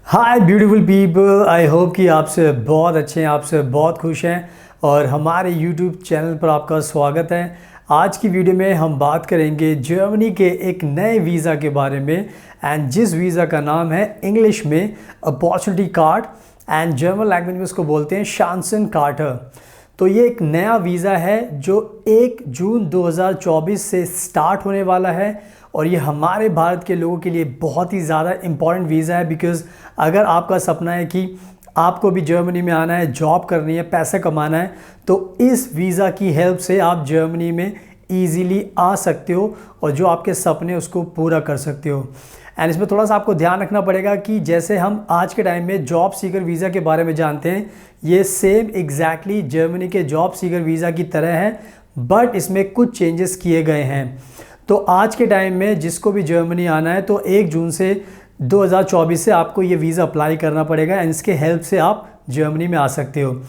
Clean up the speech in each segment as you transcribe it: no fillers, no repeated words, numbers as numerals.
Hi beautiful people, I hope कि आपसे बहुत अच्छे हैं, आपसे बहुत खुश हैं और हमारे यूट्यूब चैनल पर आपका स्वागत है। आज की वीडियो में हम बात करेंगे जर्मनी के एक नए वीज़ा के बारे में एंड जिस वीज़ा का नाम है इंग्लिश में opportunity card and German language में उसको बोलते हैं शांसन कार्टर। तो ये एक नया वीज़ा है जो 1 जून 2024 से स्टार्ट होने वाला है और ये हमारे भारत के लोगों के लिए बहुत ही ज़्यादा इम्पॉर्टेंट वीज़ा है। बिकॉज़ अगर आपका सपना है कि आपको भी जर्मनी में आना है, जॉब करनी है, पैसा कमाना है, तो इस वीज़ा की हेल्प से आप जर्मनी में ईज़िली आ सकते हो और जो आपके सपने उसको पूरा कर सकते हो। एंड इसमें थोड़ा सा आपको ध्यान रखना पड़ेगा कि जैसे हम आज के टाइम में जॉब सीकर वीज़ा के बारे में जानते हैं, ये सेम एग्जैक्टली जर्मनी के जॉब सीकर वीज़ा की तरह है, बट इसमें कुछ चेंजेस किए गए हैं। तो आज के टाइम में जिसको भी जर्मनी आना है तो 1 जून से 2024 से आपको ये वीज़ा अप्लाई करना पड़ेगा एंड इसके हेल्प से आप जर्मनी में आ सकते हो।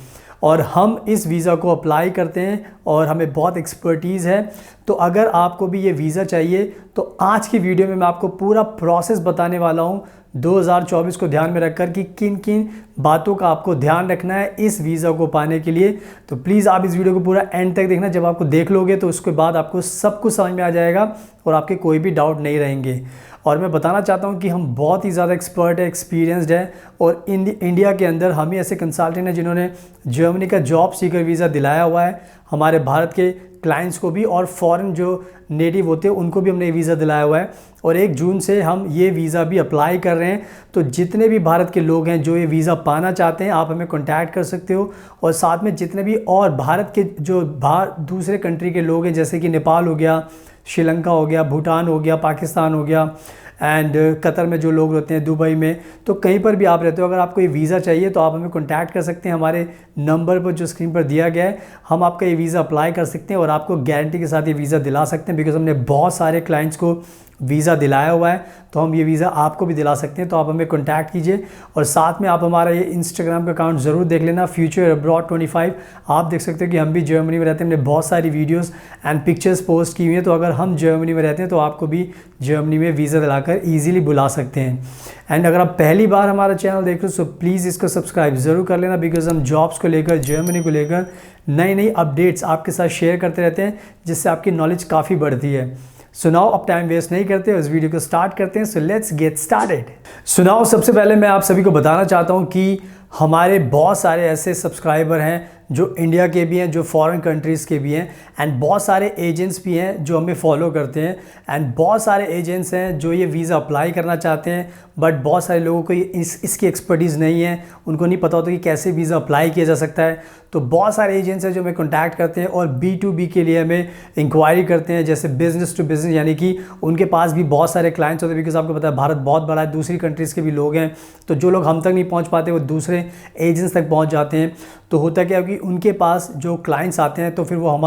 और हम इस वीज़ा को अप्लाई करते हैं और हमें बहुत एक्सपर्टीज़ है। तो अगर आपको भी ये वीज़ा चाहिए तो आज की वीडियो में मैं आपको पूरा प्रोसेस बताने वाला हूँ 2024 को ध्यान में रखकर कि किन किन बातों का आपको ध्यान रखना है इस वीज़ा को पाने के लिए। तो प्लीज़ आप इस वीडियो को पूरा एंड तक देखना। जब आपको देख लोगे तो उसके बाद आपको सब कुछ समझ में आ जाएगा और आपके कोई भी डाउट नहीं रहेंगे। और मैं बताना चाहता हूं कि हम बहुत ही ज़्यादा एक्सपर्ट है, एक्सपीरियंस्ड है और इंडिया के अंदर हम ही ऐसे कंसल्टेंट हैं जिन्होंने जर्मनी का जॉब सीकर वीज़ा दिलाया हुआ है हमारे भारत के क्लाइंट्स को भी, और फॉरेन जो नेटिव होते हैं उनको भी हमने वीज़ा दिलाया हुआ है। और 1 जून से हम ये वीज़ा भी अप्लाई कर रहे हैं। तो जितने भी भारत के लोग हैं जो ये वीज़ा पाना चाहते हैं आप हमें कॉन्टैक्ट कर सकते हो। और साथ में जितने भी और भारत के जो दूसरे कंट्री के लोग हैं जैसे कि नेपाल हो गया, श्रीलंका हो गया, भूटान हो गया, पाकिस्तान हो गया एंड कतर में जो लोग रहते हैं, दुबई में, तो कहीं पर भी आप रहते हो, अगर आपको ये वीज़ा चाहिए तो आप हमें कॉन्टैक्ट कर सकते हैं हमारे नंबर पर जो स्क्रीन पर दिया गया है। हम आपका ये वीज़ा अप्लाई कर सकते हैं और आपको गारंटी के साथ ये वीज़ा दिला सकते हैं। बिकॉज़ हमने बहुत सारे क्लाइंट्स को वीज़ा दिलाया हुआ है तो हम ये वीज़ा आपको भी दिला सकते हैं। तो आप हमें कॉन्टैक्ट कीजिए और साथ में आप हमारा ये इंस्टाग्राम का अकाउंट ज़रूर देख लेना, फ्यूचर अब्रॉड 25। आप देख सकते हो कि हम भी जर्मनी में रहते हैं, हमने बहुत सारी वीडियोस एंड पिक्चर्स पोस्ट की हुई हैं। तो अगर हम जर्मनी में रहते हैं तो आपको भी जर्मनी में वीज़ा दिलाकर ईजिली बुला सकते हैं। एंड अगर आप पहली बार हमारा चैनल देख रहे हो तो प्लीज़ इसको सब्सक्राइब ज़रूर कर लेना। बिकॉज़ हम जॉब्स को लेकर, जर्मनी को लेकर नई नई अपडेट्स आपके साथ शेयर करते रहते हैं जिससे आपकी नॉलेज काफ़ी बढ़ती है। सुनाओ, अब टाइम वेस्ट नहीं करते, इस वीडियो को स्टार्ट करते हैं। So let's get started. सुनाओ, सबसे पहले मैं आप सभी को बताना चाहता हूं कि हमारे बहुत सारे ऐसे सब्सक्राइबर हैं जो इंडिया के भी हैं, जो फॉरेन कंट्रीज़ के भी हैं एंड बहुत सारे एजेंट्स भी हैं जो हमें फॉलो करते हैं एंड बहुत सारे एजेंट्स हैं जो ये वीज़ा अप्लाई करना चाहते हैं। बट बहुत सारे लोगों को इसकी एक्सपर्टीज़ नहीं है, उनको नहीं पता होता कि कैसे वीज़ा अप्लाई किया जा सकता है। तो बहुत सारे एजेंट्स हैं जो हमें कॉन्टैक्ट करते हैं और B2B के लिए हमें इंक्वायरी करते हैं, जैसे बिज़नेस टू बिज़नेस, यानी कि उनके पास भी बहुत सारे क्लाइंट्स होते हैं। बिकॉज़ आपको पता है भारत बहुत बड़ा है, दूसरी कंट्रीज़ के भी लोग हैं, तो जो लोग हम तक नहीं पहुंच पाते वो दूसरे एजेंट्स तक पहुंच जाते हैं। तो होता क्या है कि उनके पास जो क्लाइंट्स आते हैं तो फिर वो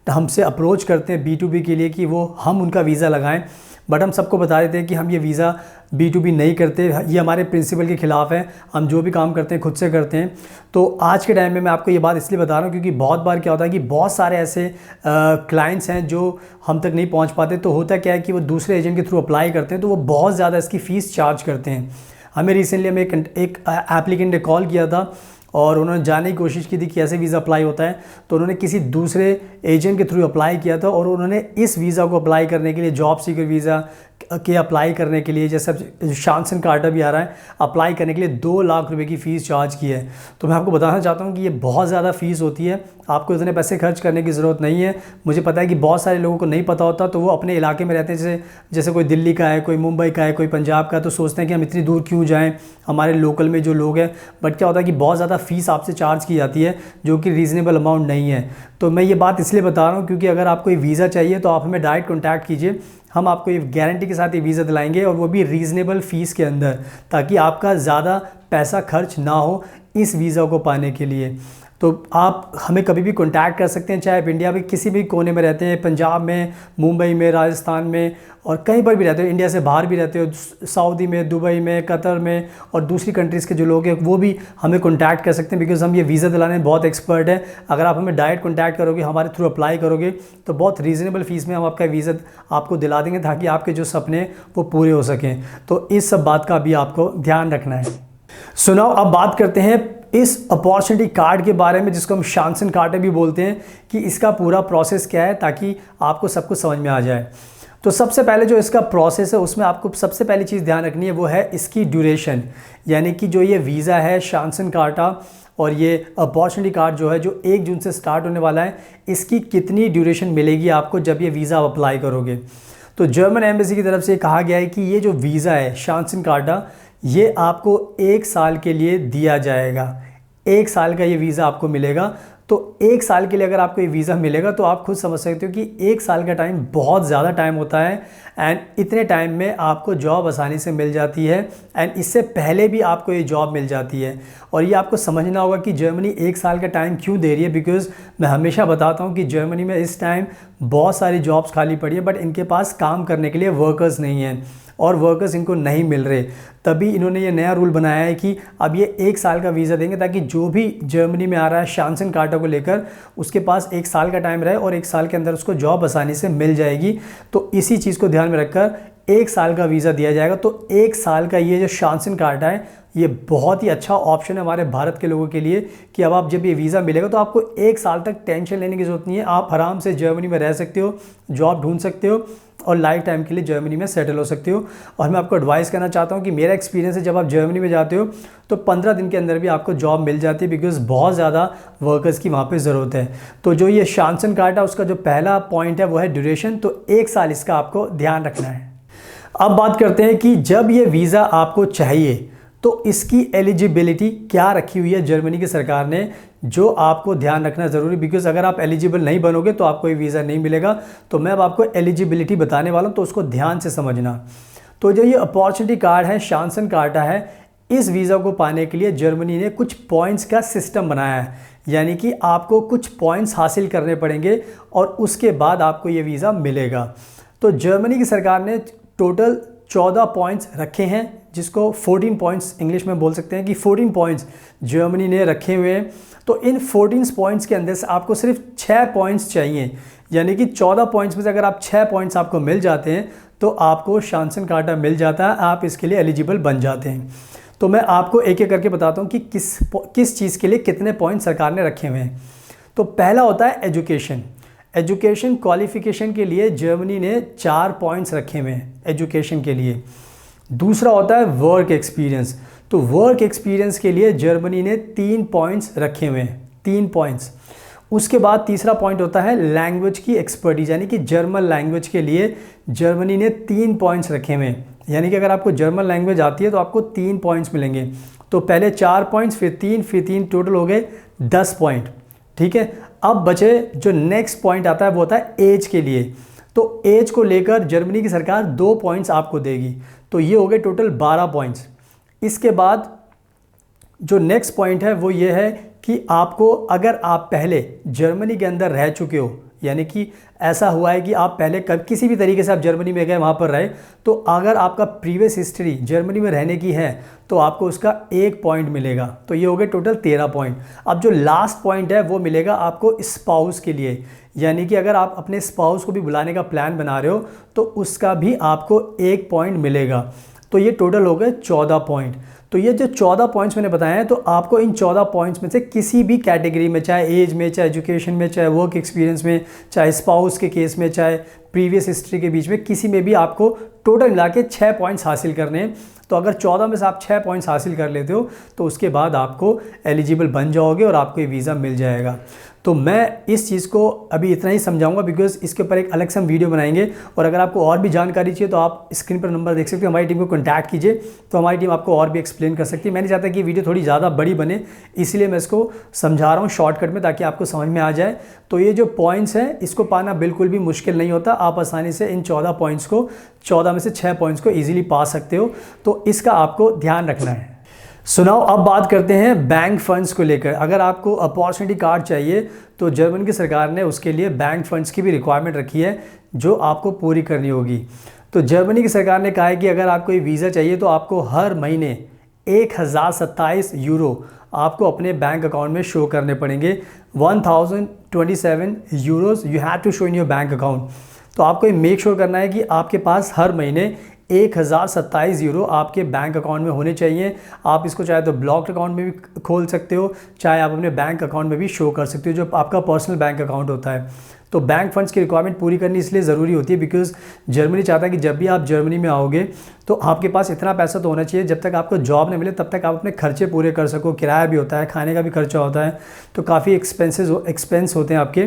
हमसे अप्रोच करते हैं B2B के लिए कि वो हम उनका वीज़ा लगाएं। बट हम सबको बता देते हैं कि हम ये वीज़ा B2B नहीं करते, ये हमारे प्रिंसिपल के ख़िलाफ़ है। हम जो भी काम करते हैं खुद से करते हैं। तो आज के टाइम में मैं आपको ये बात इसलिए बता रहा हूँ क्योंकि बहुत बार क्या होता है कि बहुत सारे ऐसे क्लाइंट्स हैं जो हम तक नहीं पहुँच पाते। तो होता क्या है कि वो दूसरे एजेंट के थ्रू अप्लाई करते हैं तो वो बहुत ज़्यादा इसकी फ़ीस चार्ज करते हैं। हमें रिसेंटली हमें एक एप्लीकेंट ने कॉल किया था और उन्होंने जानने की कोशिश की थी कि कैसे वीज़ा अप्लाई होता है। तो उन्होंने किसी दूसरे एजेंट के थ्रू अप्लाई किया था और उन्होंने इस वीज़ा को अप्लाई करने के लिए, जॉब सीकर वीज़ा के अप्लाई करने के लिए, जैसे शांसन कार्टर भी आ रहा है, अप्लाई करने के लिए 2 लाख रुपए की फ़ीस चार्ज की है। तो मैं आपको बताना चाहता हूँ कि ये बहुत ज़्यादा फ़ीस होती है, आपको इतने पैसे खर्च करने की ज़रूरत नहीं है। मुझे पता है कि बहुत सारे लोगों को नहीं पता होता, तो वो अपने इलाके में रहते हैं, जैसे कोई दिल्ली का है, कोई मुंबई का है, कोई पंजाब का, तो सोचते हैं कि हम इतनी दूर क्यों जाएँ, हमारे लोकल में जो लोग हैं। बट क्या होता है कि बहुत ज़्यादा फ़ीस आपसे चार्ज की जाती है जो कि रीज़नेबल अमाउंट नहीं है। तो मैं ये बात इसलिए बता रहा हूँ क्योंकि अगर आपको ये वीज़ा चाहिए तो आप हमें डायरेक्ट कॉन्टैक्ट कीजिए, हम आपको ये गारंटी के साथ ये वीज़ा दिलाएंगे और वो भी रीज़नेबल फ़ीस के अंदर, ताकि आपका ज़्यादा पैसा खर्च ना हो इस वीज़ा को पाने के लिए। तो आप हमें कभी भी कॉन्टैक्ट कर सकते हैं, चाहे आप इंडिया में किसी भी कोने में रहते हैं, पंजाब में, मुंबई में, राजस्थान में और कहीं पर भी रहते हो, इंडिया से बाहर भी रहते हो, सऊदी में, दुबई में, कतर में और दूसरी कंट्रीज़ के जो लोग हैं वो भी हमें कॉन्टैक्ट कर सकते हैं। बिकॉज़ हम ये वीज़ा दिलाने में बहुत एक्सपर्ट है। अगर आप हमें डायरेक्ट कॉन्टैक्ट करोगे, हमारे थ्रू अप्लाई करोगे तो बहुत रीज़नेबल फ़ीस में हम आपका वीज़ा आपको दिला देंगे ताकि आपके जो सपने वो पूरे हो सकें। तो इस सब बात का भी आपको ध्यान रखना है। सुनाओ, अब बात करते हैं इस अपॉर्चुनिटी कार्ड के बारे में, जिसको हम शांसन कार्ड भी बोलते हैं, कि इसका पूरा प्रोसेस क्या है, ताकि आपको सब कुछ समझ में आ जाए। तो सबसे पहले जो इसका प्रोसेस है उसमें आपको सबसे पहली चीज़ ध्यान रखनी है, वो है इसकी ड्यूरेशन। यानी कि जो ये वीज़ा है शांसन कार्ड और ये अपॉर्चुनिटी कार्ड जो है, जो 1 जून से स्टार्ट होने वाला है, इसकी कितनी ड्यूरेशन मिलेगी आपको जब ये वीज़ा आप अप्लाई करोगे। तो जर्मन एम्बेसी की तरफ से कहा गया है कि ये जो वीज़ा है शांसन कार्ड, ये आपको 1 साल के लिए दिया जाएगा। 1 साल का ये वीज़ा आपको मिलेगा। तो 1 साल के लिए अगर आपको ये वीज़ा मिलेगा तो आप खुद समझ सकते हो कि 1 साल का टाइम बहुत ज़्यादा टाइम होता है, एंड इतने टाइम में आपको जॉब आसानी से मिल जाती है, एंड इससे पहले भी आपको ये जॉब मिल जाती है। और ये आपको समझना होगा कि जर्मनी 1 साल का टाइम क्यों दे रही है, बिकॉज़ मैं हमेशा बताता हूँ कि जर्मनी में इस टाइम बहुत सारी जॉब्स खाली पड़ी है, बट इनके पास काम करने के लिए वर्कर्स नहीं हैं और वर्कर्स इनको नहीं मिल रहे। तभी इन्होंने ये नया रूल बनाया है कि अब ये 1 साल का वीज़ा देंगे, ताकि जो भी जर्मनी में आ रहा है शांसन कार्ड को लेकर, उसके पास 1 साल का टाइम रहे और 1 साल के अंदर उसको जॉब आसानी से मिल जाएगी। तो इसी चीज़ को ध्यान में रखकर 1 साल का वीज़ा दिया जाएगा। तो 1 साल का ये जो शांसन कार्ड है, ये बहुत ही अच्छा ऑप्शन है हमारे भारत के लोगों के लिए, कि अब आप जब ये वीज़ा मिलेगा तो आपको 1 साल तक टेंशन लेने की ज़रूरत नहीं है। आप आराम से जर्मनी में रह सकते हो, जॉब ढूंढ सकते हो और लाइफ टाइम के लिए जर्मनी में सेटल हो सकते हो। और मैं आपको एडवाइस करना चाहता हूँ कि मेरा एक्सपीरियंस है, जब आप जर्मनी में जाते हो तो 15 दिन के अंदर भी आपको जॉब मिल जाती है, बिकॉज़ बहुत ज़्यादा वर्कर्स की वहाँ पे ज़रूरत है। तो जो ये शांसन कार्ड है, उसका जो पहला पॉइंट है वो है ड्यूरेशन। तो 1 साल इसका आपको ध्यान रखना है। अब बात करते हैं कि जब ये वीज़ा आपको चाहिए तो इसकी एलिजिबिलिटी क्या रखी हुई है जर्मनी की सरकार ने, जो आपको ध्यान रखना ज़रूरी, बिकॉज़ अगर आप एलिजिबल नहीं बनोगे तो आपको ये वीज़ा नहीं मिलेगा। तो मैं अब आपको एलिजिबिलिटी बताने वाला हूँ, तो उसको ध्यान से समझना। तो जो ये अपॉर्चुनिटी कार्ड है, शांसन कार्ड है, इस वीज़ा को पाने के लिए जर्मनी ने कुछ पॉइंट्स का सिस्टम बनाया है। यानी कि आपको कुछ पॉइंट्स हासिल करने पड़ेंगे और उसके बाद आपको ये वीज़ा मिलेगा। तो जर्मनी की सरकार ने टोटल 14 पॉइंट्स रखे हैं, जिसको 14 पॉइंट्स इंग्लिश में बोल सकते हैं, कि 14 पॉइंट्स जर्मनी ने रखे हुए हैं। तो इन 14 पॉइंट्स के अंदर से आपको सिर्फ 6 पॉइंट्स चाहिए। यानी कि 14 पॉइंट्स में से अगर आप 6 पॉइंट्स आपको मिल जाते हैं तो आपको शांसन कार्ड मिल जाता है, आप इसके लिए एलिजिबल बन जाते हैं। तो मैं आपको एक एक करके बताता हूँ कि किस चीज़ के लिए कितने पॉइंट सरकार ने रखे हुए हैं। तो पहला होता है एजुकेशन। एजुकेशन क्वालिफ़िकेशन के लिए जर्मनी ने 4 पॉइंट्स रखे हुए हैं एजुकेशन के लिए। दूसरा होता है वर्क एक्सपीरियंस। तो वर्क एक्सपीरियंस के लिए जर्मनी ने 3 पॉइंट्स रखे हुए हैं, 3 पॉइंट्स। उसके बाद तीसरा पॉइंट होता है लैंग्वेज की एक्सपर्टीज, यानी कि जर्मन लैंग्वेज के लिए जर्मनी ने 3 पॉइंट्स रखे हुए हैं। यानी कि अगर आपको जर्मन लैंग्वेज आती है तो आपको 3 पॉइंट्स मिलेंगे। तो पहले 4 पॉइंट्स, फिर 3 टोटल हो गए 10 पॉइंट। ठीक है, अब बचे जो नेक्स्ट पॉइंट आता है वो होता है एज के लिए। तो एज को लेकर जर्मनी की सरकार 2 पॉइंट्स आपको देगी। तो ये हो गए टोटल 12 पॉइंट्स। इसके बाद जो नेक्स्ट पॉइंट है वो ये है कि आपको, अगर आप पहले जर्मनी के अंदर रह चुके हो, यानी कि ऐसा हुआ है कि आप पहले किसी भी तरीके से आप जर्मनी में गए, वहाँ पर रहे, तो अगर आपका प्रीवियस हिस्ट्री जर्मनी में रहने की है तो आपको उसका 1 पॉइंट मिलेगा। तो ये हो गए टोटल 13 पॉइंट। अब जो लास्ट पॉइंट है वो मिलेगा आपको स्पाउस के लिए, यानी कि अगर आप अपने स्पाउस को भी बुलाने का प्लान बना रहे हो तो उसका भी आपको 1 पॉइंट मिलेगा। तो ये टोटल हो गए 14 पॉइंट। तो ये जो 14 पॉइंट्स मैंने बताए हैं, तो आपको इन 14 पॉइंट्स में से किसी भी कैटेगरी में, चाहे एज में, चाहे एजुकेशन में, चाहे वर्क एक्सपीरियंस में, चाहे स्पाउस के केस में, चाहे प्रीवियस हिस्ट्री के बीच में, किसी में भी आपको टोटल मिला के 6 पॉइंट्स हासिल करने हैं। तो अगर 14 में से आप 6 पॉइंट्स हासिल कर लेते हो तो उसके बाद आपको एलिजिबल बन जाओगे और आपको ये वीज़ा मिल जाएगा। तो मैं इस चीज़ को अभी इतना ही समझाऊंगा, बिकॉज़ इसके ऊपर एक अलग से हम वीडियो बनाएंगे। और अगर आपको और भी जानकारी चाहिए तो आप स्क्रीन पर नंबर देख सकते हो, हमारी टीम को कॉन्टैक्ट कीजिए, तो हमारी टीम आपको और भी एक्सप्लेन कर सकती है। मैं नहीं चाहता कि वीडियो थोड़ी ज़्यादा बड़ी बने, इसलिए मैं इसको समझा रहा हूँ शॉर्टकट में, ताकि आपको समझ में आ जाए। तो ये जो पॉइंट्स हैं, इसको पाना बिल्कुल भी मुश्किल नहीं होता। आप आसानी से इन 14 पॉइंट्स को, 14 में से 6 पॉइंट्स को ईजिली पा सकते हो। तो इसका आपको ध्यान रखना है। सुनाओ, अब बात करते हैं बैंक फंड्स को लेकर। अगर आपको अपॉर्चुनिटी कार्ड चाहिए तो जर्मनी की सरकार ने उसके लिए बैंक फंड्स की भी रिक्वायरमेंट रखी है, जो आपको पूरी करनी होगी। तो जर्मनी की सरकार ने कहा है कि अगर आपको ये वीज़ा चाहिए तो आपको हर महीने 1027 यूरो आपको अपने बैंक अकाउंट में शो करने पड़ेंगे। 1027 euros you have to show in your bank account. तो आपको ये मेक श्योर करना है कि आपके पास हर महीने 1027 यूरो आपके बैंक अकाउंट में होने चाहिए। आप इसको चाहे तो ब्लॉक्ड अकाउंट में भी खोल सकते हो, चाहे आप अपने बैंक अकाउंट में भी शो कर सकते हो, जो आपका पर्सनल बैंक अकाउंट होता है। तो बैंक फंड्स की रिक्वायरमेंट पूरी करनी इसलिए ज़रूरी होती है बिकॉज जर्मनी चाहता है कि जब भी आप जर्मनी में आओगे तो आपके पास इतना पैसा तो होना चाहिए, जब तक आपको जॉब नहीं मिले तब तक आप अपने खर्चे पूरे कर सको। किराया भी होता है, खाने का भी खर्चा होता है, तो काफ़ी एक्सपेंस होते हैं आपके।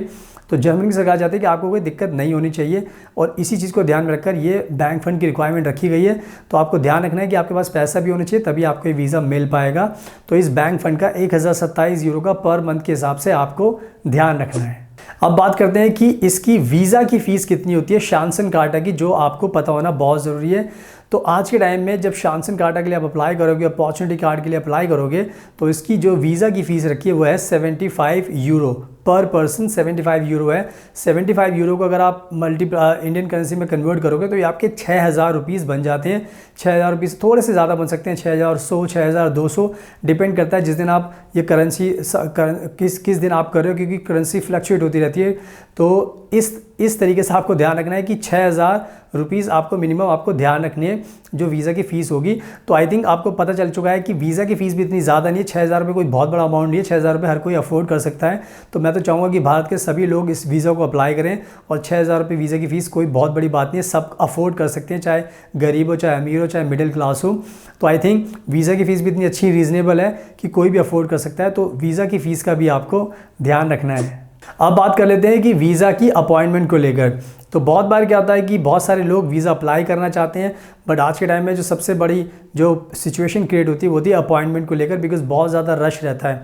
तो जर्मनी की सरकार चाहती है कि आपको कोई दिक्कत नहीं होनी चाहिए, और इसी चीज़ को ध्यान में रखकर ये बैंक फंड की रिक्वायरमेंट रखी गई है। तो आपको ध्यान रखना है कि आपके पास पैसा भी होना चाहिए, तभी आपको ये वीज़ा मिल पाएगा। तो इस बैंक फंड का 1027 यूरो का पर मंथ के हिसाब से आपको ध्यान रखना है। अब बात करते हैं कि इसकी वीज़ा की फ़ीस कितनी होती है शांसन कार्टा की, जो आपको पता होना बहुत ज़रूरी है। तो आज के टाइम में जब शांसन कार्टा के लिए आप अप्लाई करोगे, अपॉर्चुनिटी कार्ड के लिए अप्लाई करोगे, तो इसकी जो वीज़ा की फ़ीस रखी है वो है 75 यूरो पर पर्सन। 75 यूरो है। 75 यूरो को अगर आप इंडियन करेंसी में कन्वर्ट करोगे तो ये आपके 6000 रुपीज़ बन जाते हैं। 6000 रुपीज़ थोड़े से ज़्यादा बन सकते हैं, 6100, 6200, डिपेंड करता है जिस दिन आप ये करेंसी किस दिन आप कर रहे हो, क्योंकि करेंसी फ्लक्चुएट होती रहती है। तो इस तरीके से आपको ध्यान रखना है कि 6000 रुपीज़ आपको मिनिमम आपको ध्यान रखनी है जो वीज़ा की फ़ीस होगी। तो आई थिंक आपको पता चल चुका है कि वीज़ा की फ़ीस भी इतनी ज़्यादा नहीं है। 6000 रुपये कोई बहुत बड़ा अमाउंट नहीं है, 6000 रुपये हर कोई अफोर्ड कर सकता है। तो मैं तो चाहूँगा कि भारत के सभी लोग इस वीज़ा को अप्लाई करें, और 6000 रुपये वीज़ा की फ़ीस कोई बहुत बड़ी बात नहीं है, सब अफोर्ड कर सकते हैं, चाहे गरीब हो, चाहे अमीर हो, चाहे मिडिल क्लास हो। तो आई थिंक वीज़ा की फ़ीस भी इतनी अच्छी रीज़नेबल है कि कोई भी अफोर्ड कर सकता है। तो वीज़ा की फ़ीस का भी आपको ध्यान रखना है। अब बात कर लेते हैं कि वीज़ा की अपॉइंटमेंट को लेकर। तो बहुत बार क्या होता है कि बहुत सारे लोग वीज़ा अप्लाई करना चाहते हैं, बट आज के टाइम में जो सबसे बड़ी जो सिचुएशन क्रिएट होती है वो होती है अपॉइंटमेंट को लेकर, बिकॉज बहुत ज़्यादा रश रहता है।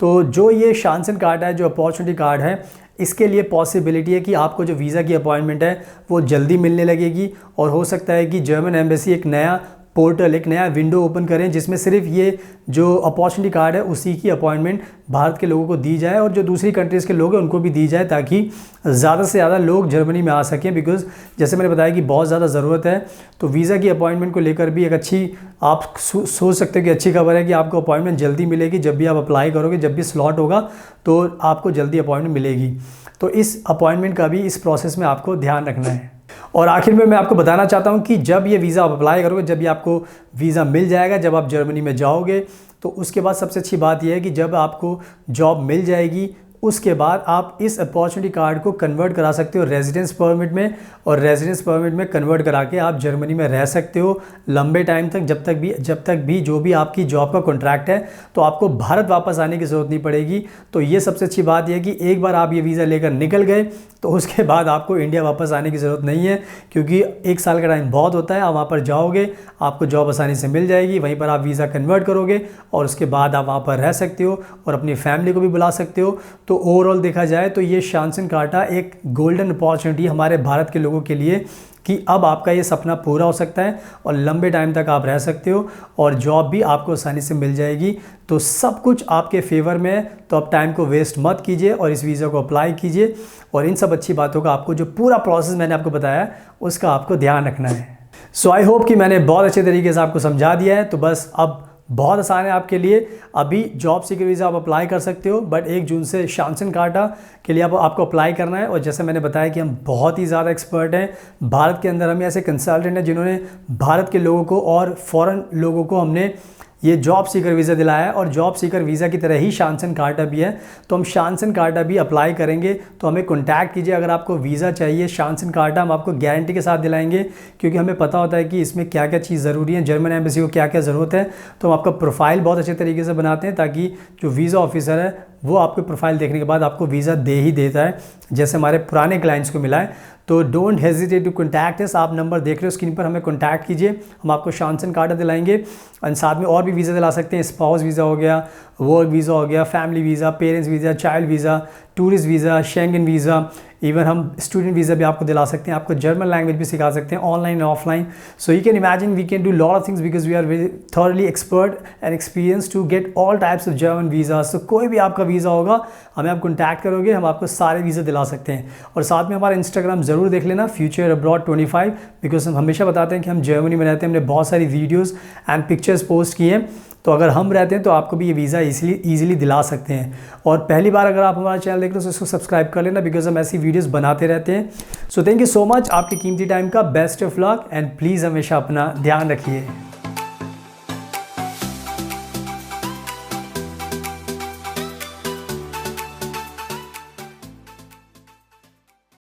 तो जो ये शांसन कार्ड है, जो अपॉर्चुनिटी कार्ड है, इसके लिए पॉसिबिलिटी है कि आपको जो वीज़ा की अपॉइंटमेंट है वो जल्दी मिलने लगेगी, और हो सकता है कि जर्मन एम्बेसी एक नया पोर्टल, एक नया विंडो ओपन करें जिसमें सिर्फ ये जो अपॉर्चुनिटी कार्ड है उसी की अपॉइंटमेंट भारत के लोगों को दी जाए, और जो दूसरी कंट्रीज़ के लोग हैं उनको भी दी जाए, ताकि ज़्यादा से ज़्यादा लोग जर्मनी में आ सकें। बिकॉज़ जैसे मैंने बताया कि बहुत ज़्यादा ज़रूरत है। तो वीज़ा की अपॉइंटमेंट को लेकर भी एक अच्छी आप सोच सकते हो कि अच्छी खबर है कि आपको अपॉइंटमेंट जल्दी मिलेगी। जब भी आप अप्लाई करोगे, जब भी स्लॉट होगा तो आपको जल्दी अपॉइंटमेंट मिलेगी। तो इस अपॉइंटमेंट का भी इस प्रोसेस में आपको ध्यान रखना है। और आखिर में मैं आपको बताना चाहता हूं कि जब ये वीज़ा आप अप्लाई करोगे, जब ये आपको वीज़ा मिल जाएगा, जब आप जर्मनी में जाओगे, तो उसके बाद सबसे अच्छी बात यह है कि जब आपको जॉब मिल जाएगी उसके बाद आप इस अपॉर्चुनिटी कार्ड को कन्वर्ट करा सकते हो रेजिडेंस परमिट में, और रेजिडेंस परमिट में कन्वर्ट करा के आप जर्मनी में रह सकते हो लंबे टाइम तक, जब तक भी जो भी आपकी जॉब का कॉन्ट्रैक्ट है। तो आपको भारत वापस आने की ज़रूरत नहीं पड़ेगी। तो ये सबसे अच्छी बात यह है कि एक बार आप ये वीज़ा लेकर निकल गए तो उसके बाद आपको इंडिया वापस आने की ज़रूरत नहीं है, क्योंकि 1 साल का टाइम बहुत होता है। आप वहाँ पर जाओगे, आपको जॉब आसानी से मिल जाएगी, वहीं पर आप वीज़ा कन्वर्ट करोगे और उसके बाद आप वहाँ पर रह सकते हो और अपनी फैमिली को भी बुला सकते हो। तो ओवरऑल देखा जाए तो ये शांसन कार्टा एक गोल्डन अपॉर्चुनिटी हमारे भारत के लोगों के लिए कि अब आपका ये सपना पूरा हो सकता है और लंबे टाइम तक आप रह सकते हो और जॉब भी आपको आसानी से मिल जाएगी। तो सब कुछ आपके फेवर में है, तो आप टाइम को वेस्ट मत कीजिए और इस वीज़ा को अप्लाई कीजिए। और इन सब अच्छी बातों का आपको जो पूरा प्रोसेस मैंने आपको बताया उसका आपको ध्यान रखना है। सो आई होप कि मैंने बहुत अच्छे तरीके से आपको समझा दिया है। तो बस अब बहुत आसान है आपके लिए। अभी जॉब सीकर वीज़ा आप अप्लाई कर सकते हो, बट 1 जून से शांसन कार्टा के लिए आपको अप्लाई करना है। और जैसे मैंने बताया कि हम बहुत ही ज़्यादा एक्सपर्ट हैं भारत के अंदर। हम ऐसे कंसल्टेंट हैं जिन्होंने भारत के लोगों को और फॉरेन लोगों को हमने ये जॉब सीकर वीज़ा दिलाया है। और जॉब सीकर वीज़ा की तरह ही शांसन कार्टा भी है। तो हम शांसन कार्टा भी अप्लाई करेंगे, तो हमें कॉन्टैक्ट कीजिए अगर आपको वीज़ा चाहिए। शांसन कार्टा हम आपको गारंटी के साथ दिलाएंगे, क्योंकि हमें पता होता है कि इसमें क्या क्या चीज़ ज़रूरी है, जर्मन एम्बेसी को क्या क्या ज़रूरत है। तो हम आपका प्रोफाइल बहुत अच्छे तरीके से बनाते हैं, ताकि जो वीज़ा ऑफिसर है वो आपके प्रोफाइल देखने के बाद आपको वीज़ा दे ही देता है, जैसे हमारे पुराने क्लाइंट्स को मिला है। तो don't hesitate to contact us. आप नंबर देख रहे हो स्क्रीन पर, हमें कॉन्टैक्ट कीजिए, हम आपको शांसन कार्टा दिलाएंगे। और साथ में और भी वीज़ा दिला सकते हैं। स्पाउस वीज़ा हो गया, वर्क वीज़ा हो गया, family visa, parents visa, child visa, tourist visa, Schengen visa, even हम स्टूडेंट वीज़ा भी आपको दिला सकते हैं। आपको जर्मन लैंग्वेज भी सिखा सकते हैं, online and offline. So you can imagine we can do lot of things because we are very thoroughly expert and experience to get all types of German visa. सो कोई भी आपका वीज़ा होगा, हमें आप कॉन्टैक्ट करोगे, हम आपको सारे वीज़ा दिला सकते हैं। और साथ में हमारा इंस्टाग्राम ज़रूर देख लेना, फ्यूचर अब्रॉड 25, बिकॉज हम हमेशा बताते हैं कि हम जर्मनी में रहते हैं। हमने बहुत सारी वीडियोज़ एंड पिक्चर्स पोस्ट किए हैं। तो अगर हम रहते हैं तो आपको भी ये वीज़ा ईज़िली दिला सकते हैं। और पहली बार अगर आप हमारा चैनल देख रहे हो तो इसको सब्सक्राइब कर लेना, बिकॉज हम ऐसी वीडियोस बनाते रहते हैं। So thank you so much, आपके कीमती टाइम का best of luck and please हमेशा अपना ध्यान रखिए।